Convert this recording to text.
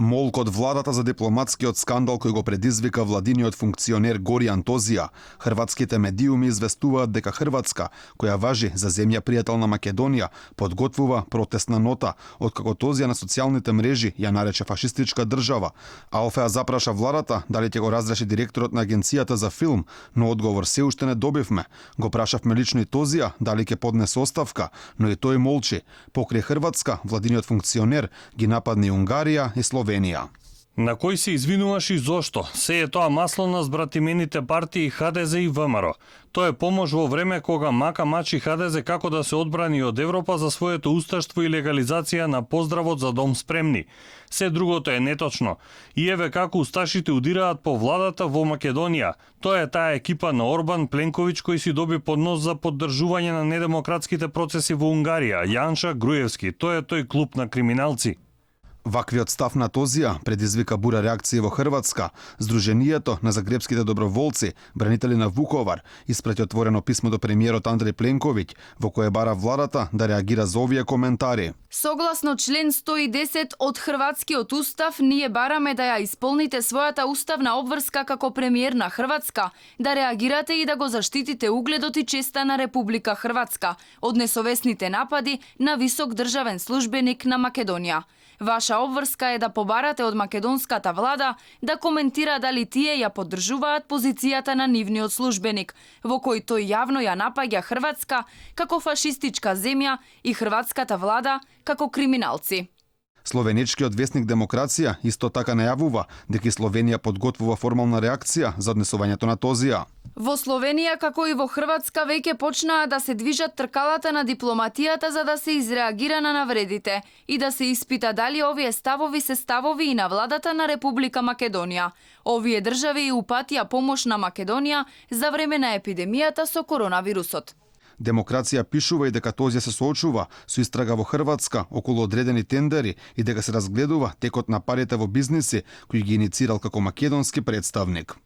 Молк од владата за дипломатскиот скандал кој го предизвика владиниот функционер Гори Антозија. Хрватските медиуми известуваат дека Хрватска, која важи за земја пријател на Македонија, подготвува протестна нота, откако Тозија на социјалните мрежи ја нарече фашистичка држава. Алфеа запраша владата дали ќе го разреши директорот на агенцијата за филм, но одговор се уште не добивме. Го прашавме лично и Тозија дали ќе поднесе оставка, но и тој молчи. Покрај Хрватска, владиниот функционер ги нападни Унгарија и Словенија. На кој се извинуваш и зошто? Се е тоа масло на збратимените партии ХДЗ и ВМРО. Тоа е помош во време кога мака мачи ХДЗ како да се одбрани од Европа за своето усташтво и легализација на поздравот за дом спремни. Се другото е неточно. И еве како усташите удираат по владата во Македонија. Тоа е таа екипа на Орбан Пленковиќ кој си доби поднос за поддржување на недемократските процеси во Унгарија. Јанша Груевски. Тоа е тој клуб на криминалци. Ваквиот став на Тозија предизвика бура реакции во Хрватска. Сдруженијето на загребските доброволци, бранители на Вуковар, испрати отворено писмо до премиерот Андреј Пленковиќ, во кое бара владата да реагира за овие коментари. Согласно член 110 од Хрватскиот устав, ние бараме да ја исполните својата уставна обврска како премиер на Хрватска, да реагирате и да го заштитите угледот и честа на Република Хрватска од несовесните напади на висок државен службеник на Македонија. Ваша обврска е да побарате од македонската влада да коментира дали тие ја поддржуваат позицијата на нивниот службеник, во кој тој јавно ја напаѓа Хрватска како фашистичка земја и хрватската влада како криминалци. Словеничкиот весник Демокрација исто така најавува дека Словенија подготвува формална реакција за однесувањето на Тозија. Во Словенија, како и во Хрватска, веќе почнаа да се движат тркалата на дипломатијата за да се изреагира на навредите и да се испита дали овие ставови се ставови и на владата на Република Македонија. Овие држави и упатија помош на Македонија за време на епидемијата со коронавирусот. Демокрација пишува и дека Тозија се соочува со истрага во Хрватска околу одредени тендери и дека се разгледува текот на парите во бизниси кои ги иницирал како македонски представник.